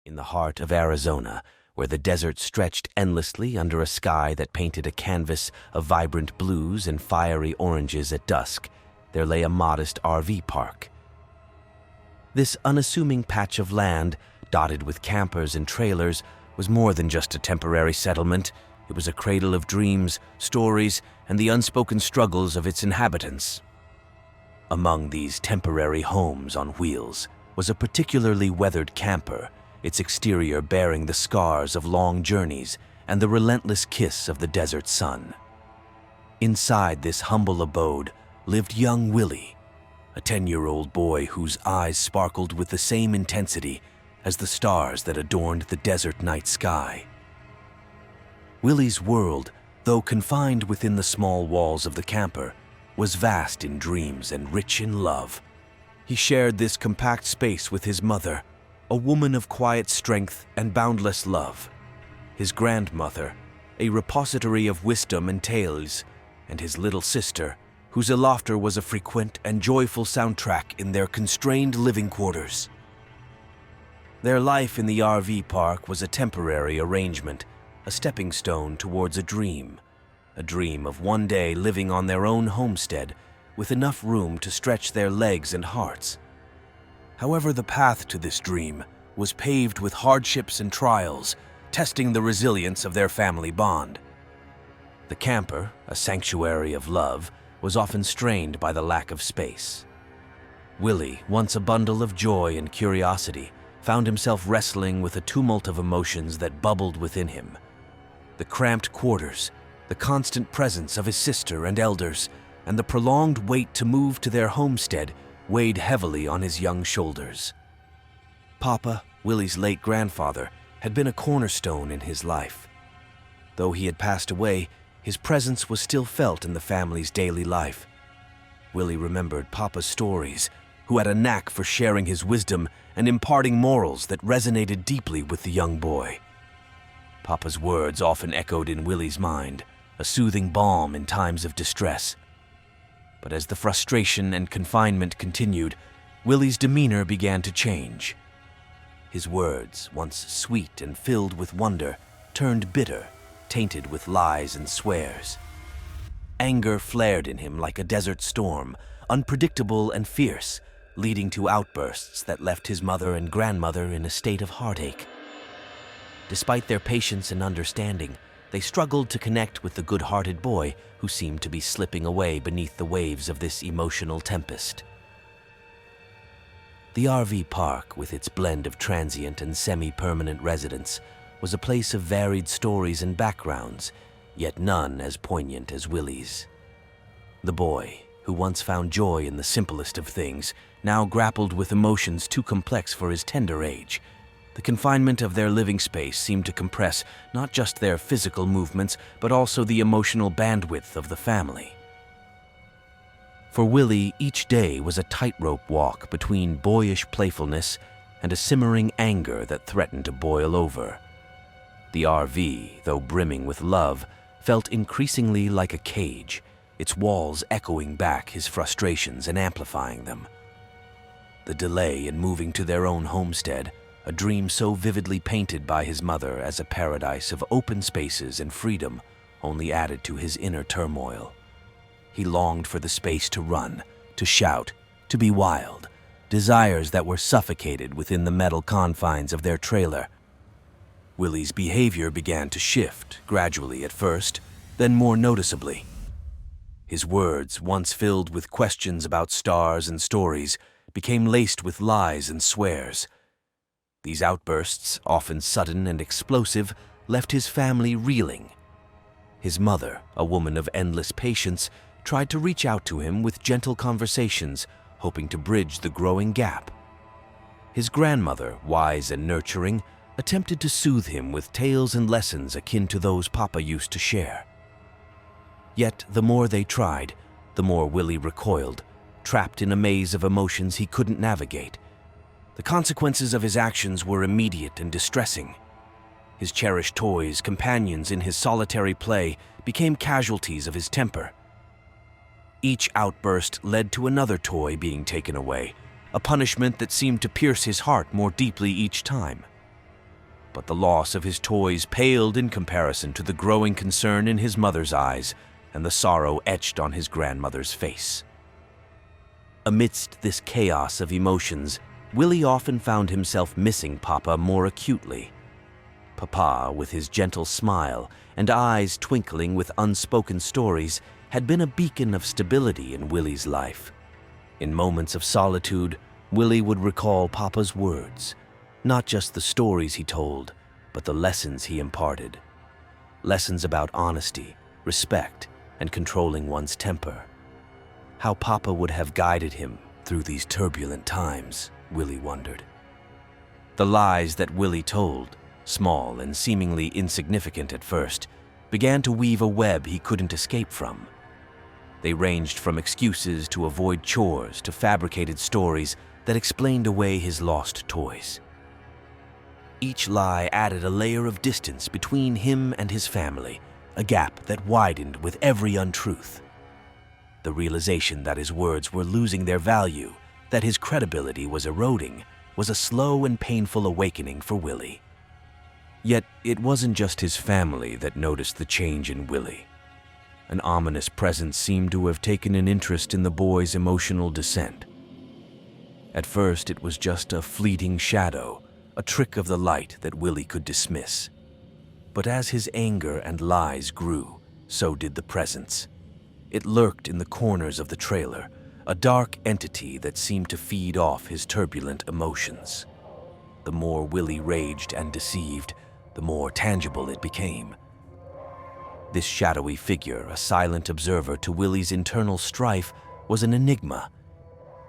In the heart of Arizona, where the desert stretched endlessly under a sky that painted a canvas of vibrant blues and fiery oranges at dusk, there lay a modest RV park. This unassuming patch of land, dotted with campers and trailers, was more than just a temporary settlement. It was a cradle of dreams, stories, and the unspoken struggles of its inhabitants. Among these temporary homes on wheels was a particularly weathered camper, its exterior bearing the scars of long journeys and the relentless kiss of the desert sun. Inside this humble abode lived young Willie, a 10-year-old boy whose eyes sparkled with the same intensity as the stars that adorned the desert night sky. Willie's world, though confined within the small walls of the camper, was vast in dreams and rich in love. He shared this compact space with his mother, a woman of quiet strength and boundless love, his grandmother, a repository of wisdom and tales, and his little sister, whose laughter was a frequent and joyful soundtrack in their constrained living quarters. Their life in the RV park was a temporary arrangement, a stepping stone towards a dream of one day living on their own homestead with enough room to stretch their legs and hearts. However, the path to this dream was paved with hardships and trials, testing the resilience of their family bond. The camper, a sanctuary of love, was often strained by the lack of space. Willie, once a bundle of joy and curiosity, found himself wrestling with a tumult of emotions that bubbled within him. The cramped quarters, the constant presence of his sister and elders, and the prolonged wait to move to their homestead weighed heavily on his young shoulders. Papa, Willie's late grandfather, had been a cornerstone in his life. Though he had passed away, his presence was still felt in the family's daily life. Willie remembered Papa's stories, who had a knack for sharing his wisdom and imparting morals that resonated deeply with the young boy. Papa's words often echoed in Willie's mind, a soothing balm in times of distress. But as the frustration and confinement continued, Willie's demeanor began to change. His words, once sweet and filled with wonder, turned bitter, tainted with lies and swears. Anger flared in him like a desert storm, unpredictable and fierce, leading to outbursts that left his mother and grandmother in a state of heartache. Despite their patience and understanding, they struggled to connect with the good-hearted boy who seemed to be slipping away beneath the waves of this emotional tempest. The RV park, with its blend of transient and semi-permanent residents, was a place of varied stories and backgrounds, yet none as poignant as Willie's. The boy, who once found joy in the simplest of things, now grappled with emotions too complex for his tender age. The confinement of their living space seemed to compress not just their physical movements, but also the emotional bandwidth of the family. For Willie, each day was a tightrope walk between boyish playfulness and a simmering anger that threatened to boil over. The RV, though brimming with love, felt increasingly like a cage, its walls echoing back his frustrations and amplifying them. The delay in moving to their own homestead, a dream so vividly painted by his mother as a paradise of open spaces and freedom, only added to his inner turmoil. He longed for the space to run, to shout, to be wild, desires that were suffocated within the metal confines of their trailer. Willie's behavior began to shift, gradually at first, then more noticeably. His words, once filled with questions about stars and stories, became laced with lies and swears. These outbursts, often sudden and explosive, left his family reeling. His mother, a woman of endless patience, tried to reach out to him with gentle conversations, hoping to bridge the growing gap. His grandmother, wise and nurturing, attempted to soothe him with tales and lessons akin to those Papa used to share. Yet, the more they tried, the more Willie recoiled, trapped in a maze of emotions he couldn't navigate. The consequences of his actions were immediate and distressing. His cherished toys, companions in his solitary play, became casualties of his temper. Each outburst led to another toy being taken away, a punishment that seemed to pierce his heart more deeply each time. but the loss of his toys paled in comparison to the growing concern in his mother's eyes and the sorrow etched on his grandmother's face. Amidst this chaos of emotions, Willie often found himself missing Papa more acutely. Papa, with his gentle smile and eyes twinkling with unspoken stories, had been a beacon of stability in Willie's life. In moments of solitude, Willie would recall Papa's words, not just the stories he told, but the lessons he imparted. Lessons about honesty, respect, and controlling one's temper. How Papa would have guided him through these turbulent times, Willie wondered. The lies that Willie told, small and seemingly insignificant at first, began to weave a web he couldn't escape from. They ranged from excuses to avoid chores to fabricated stories that explained away his lost toys. Each lie added a layer of distance between him and his family, a gap that widened with every untruth. The realization that his words were losing their value, that his credibility was eroding, was a slow and painful awakening for Willie. Yet it wasn't just his family that noticed the change in Willie. An ominous presence seemed to have taken an interest in the boy's emotional descent. At first, it was just a fleeting shadow, a trick of the light that Willie could dismiss. But as his anger and lies grew, so did the presence. It lurked in the corners of the trailer, a dark entity that seemed to feed off his turbulent emotions. The more Willie raged and deceived, the more tangible it became. This shadowy figure, a silent observer to Willie's internal strife, was an enigma.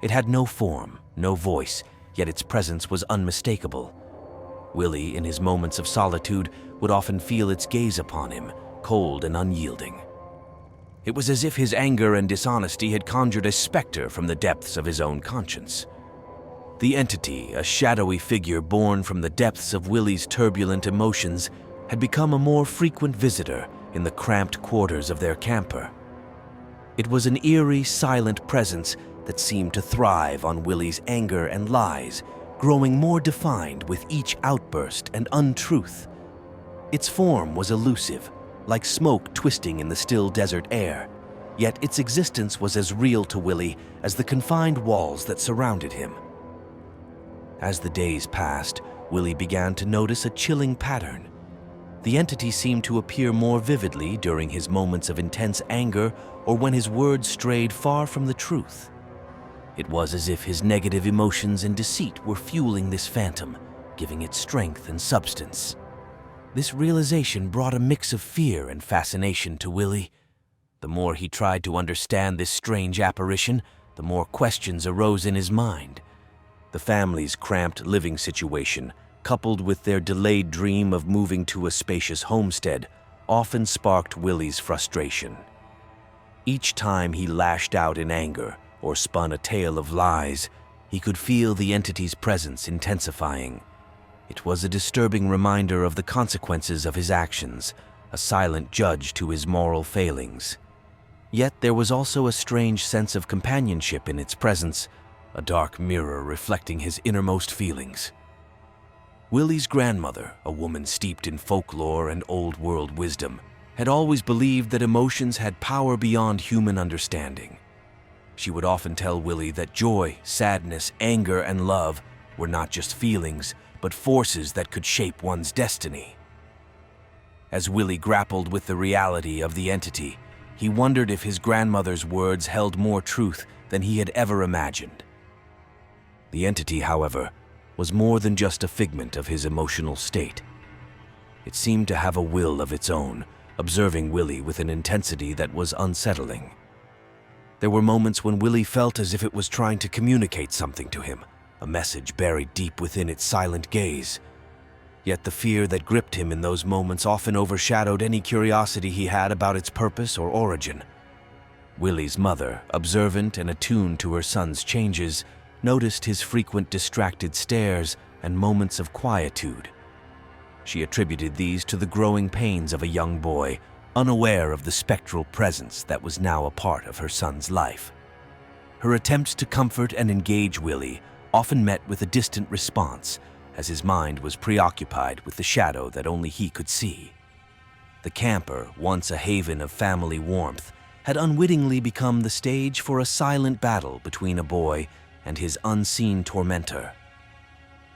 It had no form, no voice, yet its presence was unmistakable. Willie, in his moments of solitude, would often feel its gaze upon him, cold and unyielding. It was as if his anger and dishonesty had conjured a specter from the depths of his own conscience. The entity, a shadowy figure born from the depths of Willie's turbulent emotions, had become a more frequent visitor in the cramped quarters of their camper. It was an eerie, silent presence that seemed to thrive on Willie's anger and lies, growing more defined with each outburst and untruth. Its form was elusive, like smoke twisting in the still desert air, yet its existence was as real to Willie as the confined walls that surrounded him. As the days passed, Willie began to notice a chilling pattern. The entity seemed to appear more vividly during his moments of intense anger or when his words strayed far from the truth. It was as if his negative emotions and deceit were fueling this phantom, giving it strength and substance. This realization brought a mix of fear and fascination to Willie. The more he tried to understand this strange apparition, the more questions arose in his mind. The family's cramped living situation, coupled with their delayed dream of moving to a spacious homestead, often sparked Willie's frustration. Each time he lashed out in anger or spun a tale of lies, he could feel the entity's presence intensifying. It was a disturbing reminder of the consequences of his actions, a silent judge to his moral failings. Yet there was also a strange sense of companionship in its presence, a dark mirror reflecting his innermost feelings. Willie's grandmother, a woman steeped in folklore and old-world wisdom, had always believed that emotions had power beyond human understanding. She would often tell Willie that joy, sadness, anger, and love were not just feelings, but forces that could shape one's destiny. As Willie grappled with the reality of the entity, he wondered if his grandmother's words held more truth than he had ever imagined. The entity, however, was more than just a figment of his emotional state. It seemed to have a will of its own, observing Willie with an intensity that was unsettling. There were moments when Willie felt as if it was trying to communicate something to him, a message buried deep within its silent gaze. Yet the fear that gripped him in those moments often overshadowed any curiosity he had about its purpose or origin. Willie's mother, observant and attuned to her son's changes, noticed his frequent distracted stares and moments of quietude. She attributed these to the growing pains of a young boy, unaware of the spectral presence that was now a part of her son's life. Her attempts to comfort and engage Willie often met with a distant response, as his mind was preoccupied with the shadow that only he could see. The camper, once a haven of family warmth, had unwittingly become the stage for a silent battle between a boy and his unseen tormentor.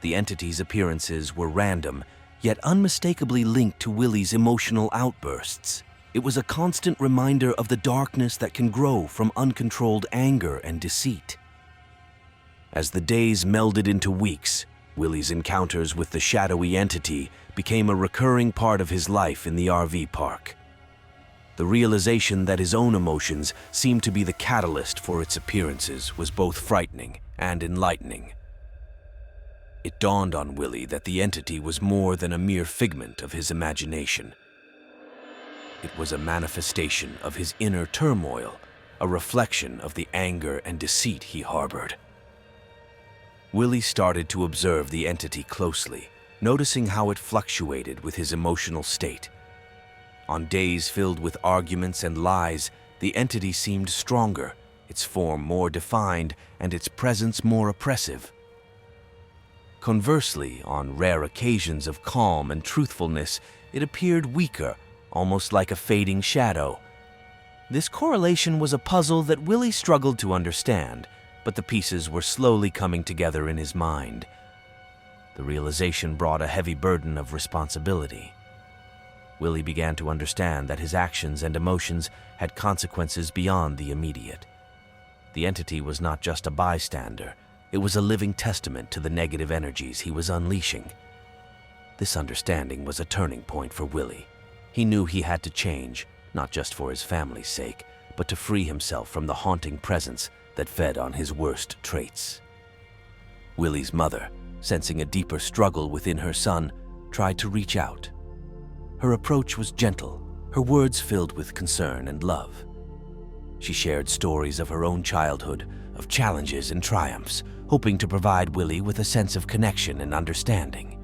The entity's appearances were random, yet unmistakably linked to Willie's emotional outbursts. It was a constant reminder of the darkness that can grow from uncontrolled anger and deceit. As the days melded into weeks, Willie's encounters with the shadowy entity became a recurring part of his life in the RV park. The realization that his own emotions seemed to be the catalyst for its appearances was both frightening and enlightening. It dawned on Willie that the entity was more than a mere figment of his imagination. It was a manifestation of his inner turmoil, a reflection of the anger and deceit he harbored. Willie started to observe the entity closely, noticing how it fluctuated with his emotional state. On days filled with arguments and lies, the entity seemed stronger, its form more defined, and its presence more oppressive. Conversely, on rare occasions of calm and truthfulness, it appeared weaker, almost like a fading shadow. This correlation was a puzzle that Willie struggled to understand, but the pieces were slowly coming together in his mind. The realization brought a heavy burden of responsibility. Willie began to understand that his actions and emotions had consequences beyond the immediate. The entity was not just a bystander, it was a living testament to the negative energies he was unleashing. This understanding was a turning point for Willie. He knew he had to change, not just for his family's sake, but to free himself from the haunting presence that fed on his worst traits. Willie's mother, sensing a deeper struggle within her son, tried to reach out. Her approach was gentle, her words filled with concern and love. She shared stories of her own childhood, of challenges and triumphs, hoping to provide Willie with a sense of connection and understanding.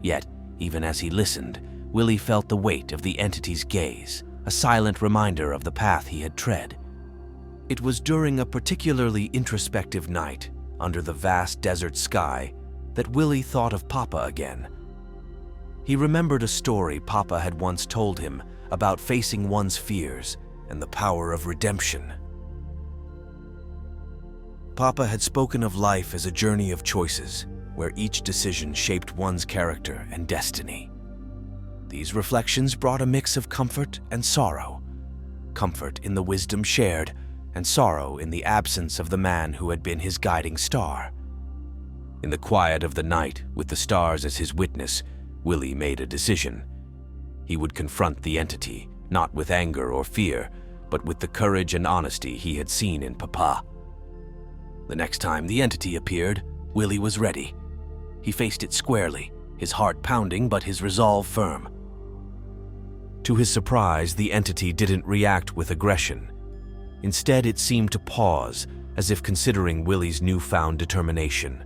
Yet, even as he listened, Willie felt the weight of the entity's gaze, a silent reminder of the path he had tread. It was during a particularly introspective night, under the vast desert sky, that Willie thought of Papa again. He remembered a story Papa had once told him about facing one's fears and the power of redemption. Papa had spoken of life as a journey of choices, where each decision shaped one's character and destiny. These reflections brought a mix of comfort and sorrow. Comfort in the wisdom shared, and sorrow in the absence of the man who had been his guiding star. In the quiet of the night, with the stars as his witness, Willie made a decision. He would confront the entity, not with anger or fear, but with the courage and honesty he had seen in Papa. The next time the entity appeared, Willie was ready. He faced it squarely, his heart pounding but his resolve firm. To his surprise, the entity didn't react with aggression. Instead, it seemed to pause, as if considering Willie's newfound determination.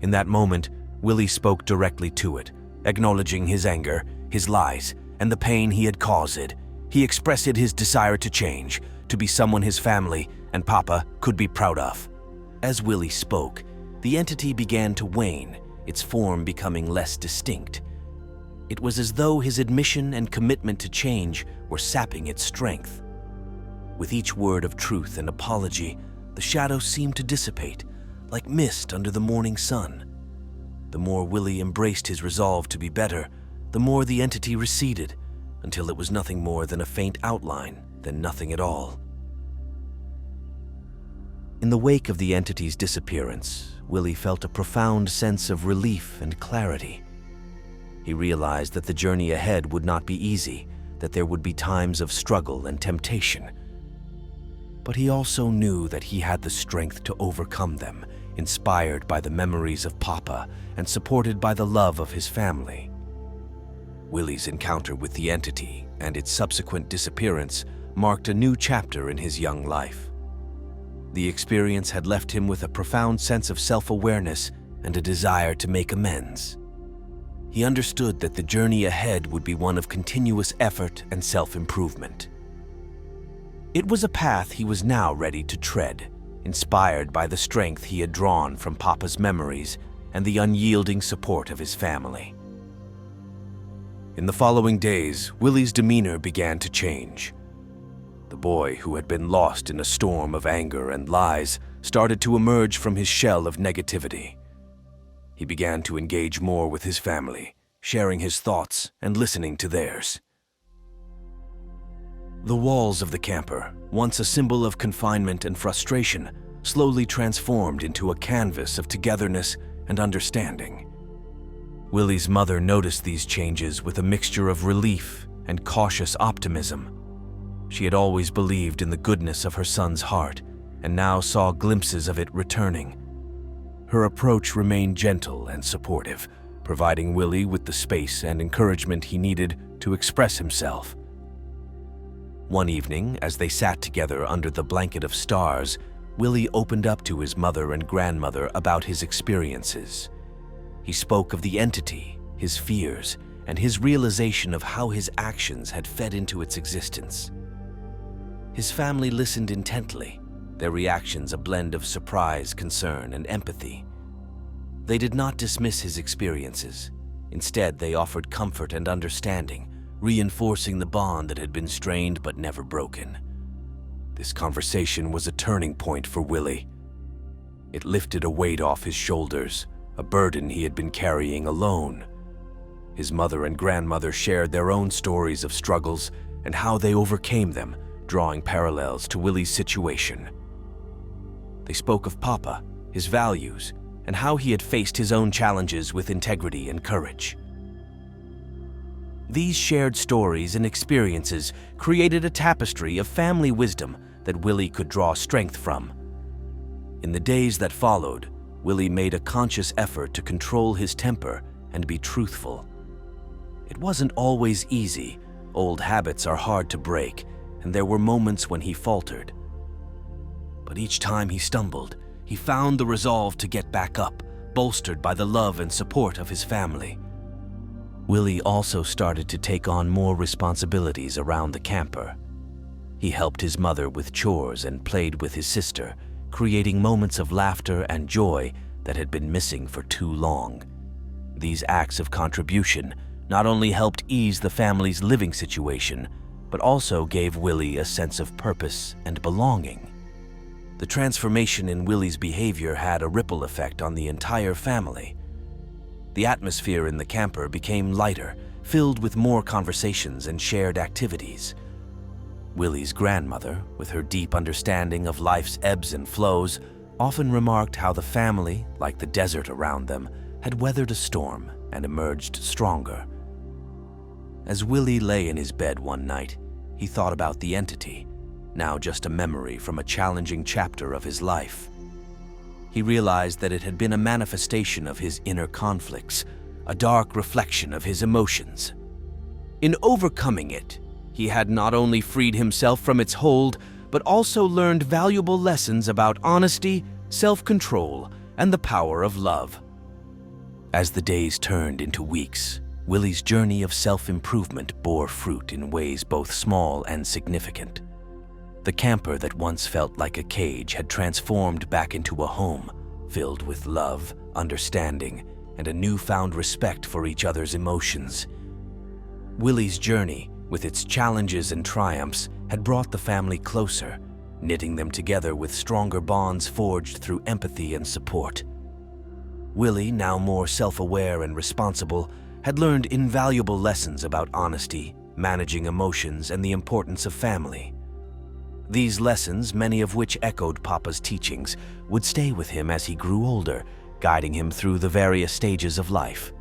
In that moment, Willie spoke directly to it, acknowledging his anger, his lies, and the pain he had caused. He expressed his desire to change, to be someone his family and Papa could be proud of. As Willie spoke, the entity began to wane, its form becoming less distinct. It was as though his admission and commitment to change were sapping its strength. With each word of truth and apology, the shadow seemed to dissipate, like mist under the morning sun. The more Willie embraced his resolve to be better, the more the entity receded, until it was nothing more than a faint outline, then nothing at all. In the wake of the entity's disappearance, Willie felt a profound sense of relief and clarity. He realized that the journey ahead would not be easy, that there would be times of struggle and temptation. But he also knew that he had the strength to overcome them, inspired by the memories of Papa and supported by the love of his family. Willie's encounter with the entity and its subsequent disappearance marked a new chapter in his young life. The experience had left him with a profound sense of self-awareness and a desire to make amends. He understood that the journey ahead would be one of continuous effort and self-improvement. It was a path he was now ready to tread, inspired by the strength he had drawn from Papa's memories and the unyielding support of his family. In the following days, Willie's demeanor began to change. The boy, who had been lost in a storm of anger and lies, started to emerge from his shell of negativity. He began to engage more with his family, sharing his thoughts and listening to theirs. The walls of the camper, once a symbol of confinement and frustration, slowly transformed into a canvas of togetherness and understanding. Willie's mother noticed these changes with a mixture of relief and cautious optimism. She had always believed in the goodness of her son's heart, and now saw glimpses of it returning. Her approach remained gentle and supportive, providing Willie with the space and encouragement he needed to express himself. One evening, as they sat together under the blanket of stars, Willie opened up to his mother and grandmother about his experiences. He spoke of the entity, his fears, and his realization of how his actions had fed into its existence. His family listened intently, their reactions a blend of surprise, concern, and empathy. They did not dismiss his experiences. Instead, they offered comfort and understanding, reinforcing the bond that had been strained but never broken. This conversation was a turning point for Willie. It lifted a weight off his shoulders, a burden he had been carrying alone. His mother and grandmother shared their own stories of struggles and how they overcame them, drawing parallels to Willie's situation. They spoke of Papa, his values, and how he had faced his own challenges with integrity and courage. These shared stories and experiences created a tapestry of family wisdom that Willie could draw strength from. In the days that followed, Willie made a conscious effort to control his temper and be truthful. It wasn't always easy. Old habits are hard to break, and there were moments when he faltered. But each time he stumbled, he found the resolve to get back up, bolstered by the love and support of his family. Willie also started to take on more responsibilities around the camper. He helped his mother with chores and played with his sister, creating moments of laughter and joy that had been missing for too long. These acts of contribution not only helped ease the family's living situation, but also gave Willie a sense of purpose and belonging. The transformation in Willie's behavior had a ripple effect on the entire family. The atmosphere in the camper became lighter, filled with more conversations and shared activities. Willie's grandmother, with her deep understanding of life's ebbs and flows, often remarked how the family, like the desert around them, had weathered a storm and emerged stronger. As Willie lay in his bed one night, he thought about the entity, now just a memory from a challenging chapter of his life. He realized that it had been a manifestation of his inner conflicts, a dark reflection of his emotions. In overcoming it, he had not only freed himself from its hold, but also learned valuable lessons about honesty, self-control, and the power of love. As the days turned into weeks, Willie's journey of self-improvement bore fruit in ways both small and significant. The camper that once felt like a cage had transformed back into a home, filled with love, understanding, and a newfound respect for each other's emotions. Willie's journey, with its challenges and triumphs, had brought the family closer, knitting them together with stronger bonds forged through empathy and support. Willie, now more self-aware and responsible, had learned invaluable lessons about honesty, managing emotions, and the importance of family. These lessons, many of which echoed Papa's teachings, would stay with him as he grew older, guiding him through the various stages of life.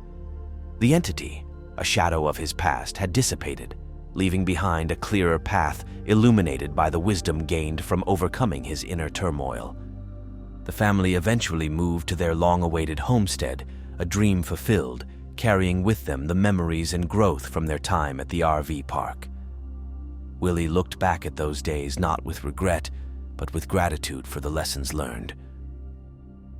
The entity, a shadow of his past, had dissipated, leaving behind a clearer path illuminated by the wisdom gained from overcoming his inner turmoil. The family eventually moved to their long-awaited homestead, a dream fulfilled, carrying with them the memories and growth from their time at the RV park. Willie looked back at those days not with regret, but with gratitude for the lessons learned.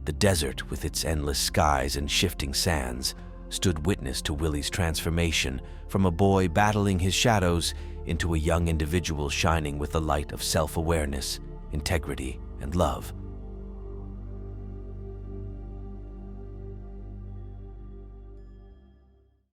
The desert, with its endless skies and shifting sands, stood witness to Willie's transformation from a boy battling his shadows into a young individual shining with the light of self-awareness, integrity, and love.